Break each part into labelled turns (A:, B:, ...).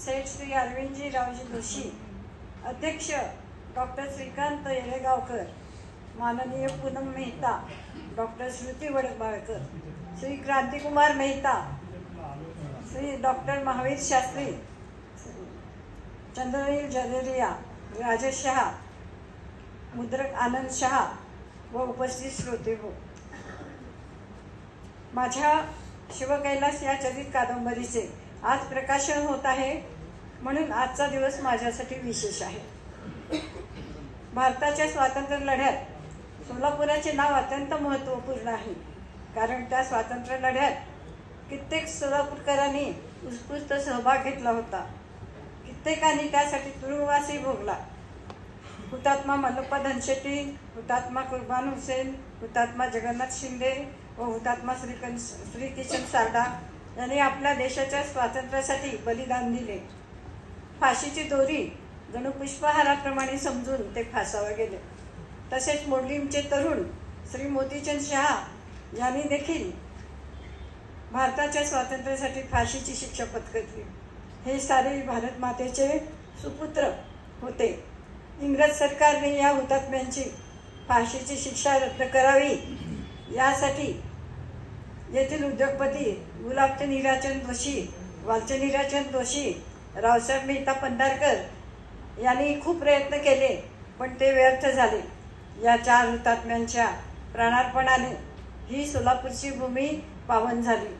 A: सेठ श्री अरविंदजी रावजी जोशी, अध्यक्ष डॉक्टर श्रीकांत येलेगावकर, माननीय Poonam Mehta, doctor Shruti वडबाळकर, Shri Krantikumar Mehta, Shri doctor Mahavir Shastri, चंद्रनील जदेरिया, Rajesh Shah, मुद्रक आनंद शहा व उपस्थित श्रोते हो. माझ्या शिवकैलास या चरित कादंबरीचे आज प्रकाशन होत आहे, म्हणून आजचा दिवस माझ्यासाठी विशेष आहे. भारताच्या स्वातंत्र्य लढ्यात सोलापुराचे नाव अत्यंत महत्त्वपूर्ण आहे, कारण त्या स्वातंत्र्य लढ्यात कित्येक सोलापूरकरांनी उत्स्फूर्त सहभाग घेतला होता. कित्येकांनी त्यासाठी तुरुंगवासही भोगला. हुतात्मा मल्लप्पा धनशेट्टी, हुतात्मा कुर्बान हुसेन, हुतात्मा जगन्नाथ शिंदे व हुतात्मा श्री किशन सारडा यांनी आपल्या देशाच्या स्वातंत्र्यासाठी बलिदान दिले. फाशीची दोरी जणू पुष्पहाराप्रमाणे समजून ते फासावे गेले. तसेच मोडलीमचे तरुण श्री मोतीचंद शहा यांनी देखील भारताच्या स्वातंत्र्यासाठी फाशीची शिक्षा पत्करली. हे सारे भारत मातेचे सुपुत्र होते. इंग्रज सरकारने या हुतात्म्यांची फाशीची शिक्षा रद्द करावी यासाठी येथील उद्योगपती गुलाबचंद हीराचंद जोशी, वालचंद हीराचंद जोशी, रावसाहेब मेहता पंढारकर यांनी खूप प्रयत्न केले, पण ते व्यर्थ झाले. या 4 हुतात्म्यांच्या प्राणार्पणाने ही सोलापूरची भूमी पावन झाली.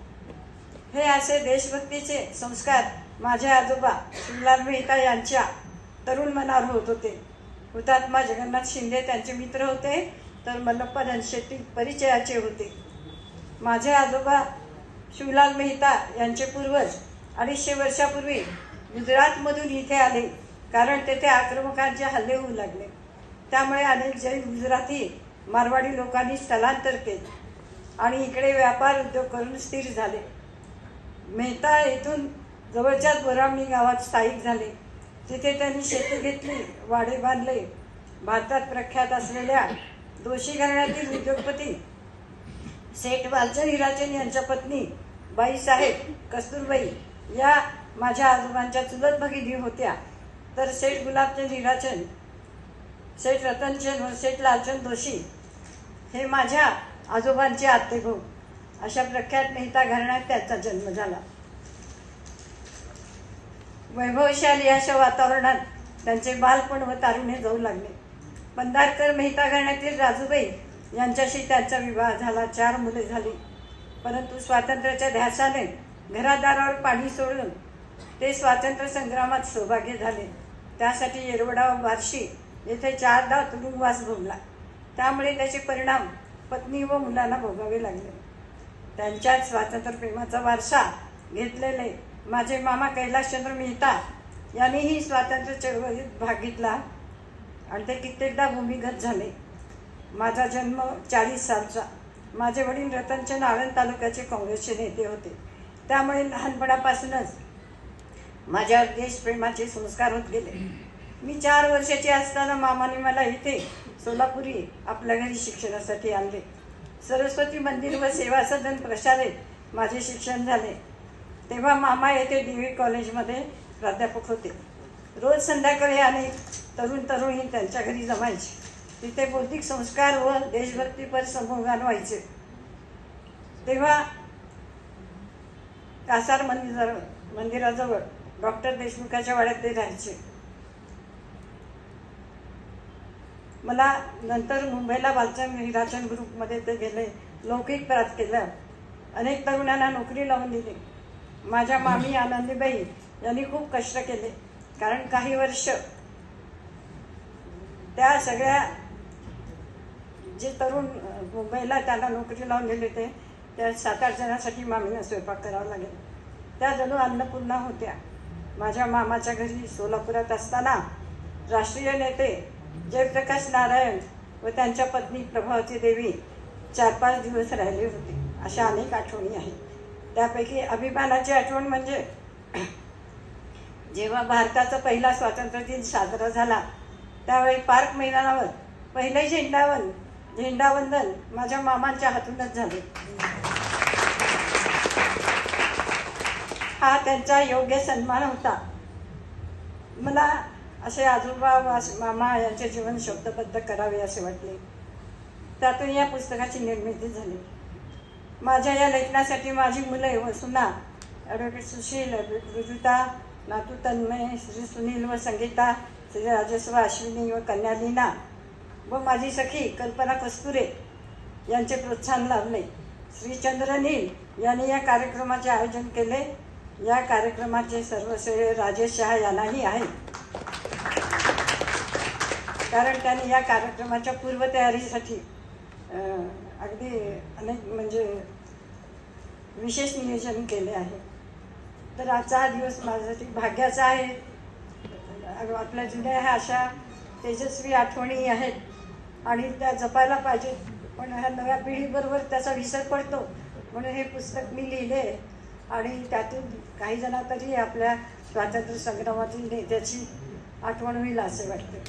A: हे असे देशभक्तीचे संस्कार माझे आजोबा शिवलाल मेहता यांच्या तरुण मनावर होत होते. हुतात्मा जगन्नाथ शिंदे त्यांचे मित्र होते, तर मल्लप्पा धनशेट्टी परिचयाचे होते. माझे आजोबा शिवलाल मेहता यांचे पूर्वज 250 वर्षापूर्वी गुजरातमधून इथे आले, कारण तेथे आक्रमकांचे हल्ले होऊ लागले. त्यामुळे अनेक जैन गुजराती मारवाडी लोकांनी स्थलांतर केले आणि इकडे व्यापार उद्योग करून स्थिर झाले. मेहता येथून जवळच्याच बोरामणी गावात स्थायिक झाले. तिथे त्यांनी शेती घेतली, वाडे बांधले. भारतात प्रख्यात असलेल्या जोशी घराण्यातील उद्योगपती सेठ वालचंद हीराचंद यांच्या पत्नी बाईसाहेब कस्तुरबाई या माझ्या आजोबांच्या चुलत भगिनी होत्या. तर सेठ गुलाबचंद हीराचंद, सेठ रतनचंद व सेठ लालचंद जोशी हे माझ्या आजोबांचे आत्तेभाऊ. अशा प्रख्यात मेहता घराण्यात त्याचा जन्म झाला. वैभवशाली अशा वातावरणात त्यांचे बालपण व तारुण्य जाऊ लागले. पंढारकर मेहता घराण्यातील राजूबाई यांच्याशी त्यांचा विवाह झाला. 4 मुले झाली. परंतु स्वातंत्र्याच्या ध्यासाने घरादारावर पाणी सोडून ते स्वातंत्र्य संग्रामात सहभागी झाले. त्यासाठी येरवडा व बार्शी येथे 4दा तुरुंगवास भोगला. त्यामुळे त्याचे परिणाम पत्नी व मुलांना भोगावे लागले. त्यांच्याच स्वातंत्र्यप्रेमाचा वारसा घेतलेले माझे मामा कैलासचंद्र मेहता यांनीही स्वातंत्र्य चळवळीत भाग घेतला आणि ते कित्येकदा भूमिगत झाले. माझा जन्म 40 सालचा. माझे वडील रतनचंद आळंद तालुक्याचे काँग्रेसचे नेते होते. त्यामुळे लहानपणापासूनच माझ्यावर देशप्रेमाचे संस्कार होत गेले. मी 4 वर्षाची असताना मामाने मला इथे सोलापुरी आपल्या घरी शिक्षणासाठी आणले. सरस्वती मंदिर व सेवा सदन प्रशालेत माझे शिक्षण झाले. तेव्हा मामा येथे DV कॉलेजमध्ये प्राध्यापक होते. रोज संध्याकाळी अनेक तरुणी त्यांच्या घरी जमायचे. तिथे बौद्धिक संस्कार व देशभक्तीपर संभोगान व्हायचे. तेव्हा कासार मंदिराजवळ डॉक्टर देशमुखाच्या वाड्यात ते राहायचे. मला नंतर मुंबईला वालचंद हीराचंद ग्रुपमध्ये ते गेले. लौकिक प्राप्त केलं. अनेक तरुणांना नोकरी लावून दिली. माझ्या मामी आनंदीबाई यांनी खूप कष्ट केले, कारण काही वर्ष त्या सगळ्या जे तरुण मुंबईला त्यांना नोकरी लावून दिले ते त्या 7-8 जणांसाठी मामींना स्वयंपाक करावा लागेल. त्या जणू अन्नपूर्णा होत्या. माझ्या मामाच्या घरी सोलापुरात असताना राष्ट्रीय नेते जयप्रकाश नारायण व त्यांच्या पत्नी प्रभावती देवी 4-5 दिवस राहिले होते. अशा अनेक आठवणी आहेत. त्यापैकी अभिमानाची आठवण म्हणजे जेव्हा भारताचा पहिला स्वातंत्र्य दिन साजरा झाला, त्यावेळी पार्क मैदानावर पहिले झेंडावंदन माझ्या मामांच्या हातूनच झाले. हा त्यांचा योग्य सन्मान होता. मला असे आजोबा मामा यांचे जीवन शब्दबद्ध करावे असे वाटले. त्यातून या पुस्तकाची निर्मिती झाली. माझ्या या लेखनासाठी माझी मुले व सुना ॲडव्होकेट सुशील, ॲडव्होकेट रुजुता, नातू तन्मय, श्री सुनील व संगीता, श्री राजस्व अश्विनी व कन्या लीना व माझी सखी कल्पना कस्तुरे यांचे प्रोत्साहन लाभले. श्री चंद्रनील यांनी या कार्यक्रमाचे आयोजन केले. या कार्यक्रमाचे सर्व श्रेय राजेश शहा यांनाही आहे, कारण त्यांनी या कार्यक्रमाच्या पूर्वतयारीसाठी अगदी अनेक म्हणजे विशेष नियोजन केले आहे. तर आजचा हा दिवस माझ्यासाठी भाग्याचा आहे. आपल्या जुन्या ह्या अशा तेजस्वी आठवणी आहेत आणि त्या जपायला पाहिजेत, पण ह्या नव्या पिढीबरोबर त्याचा विसर पडतो. म्हणून हे पुस्तक मी लिहिले आणि त्यातून काही जणांना तरी आपल्या स्वातंत्र्य संग्रामातील नेत्याची आठवण होईल असे वाटते.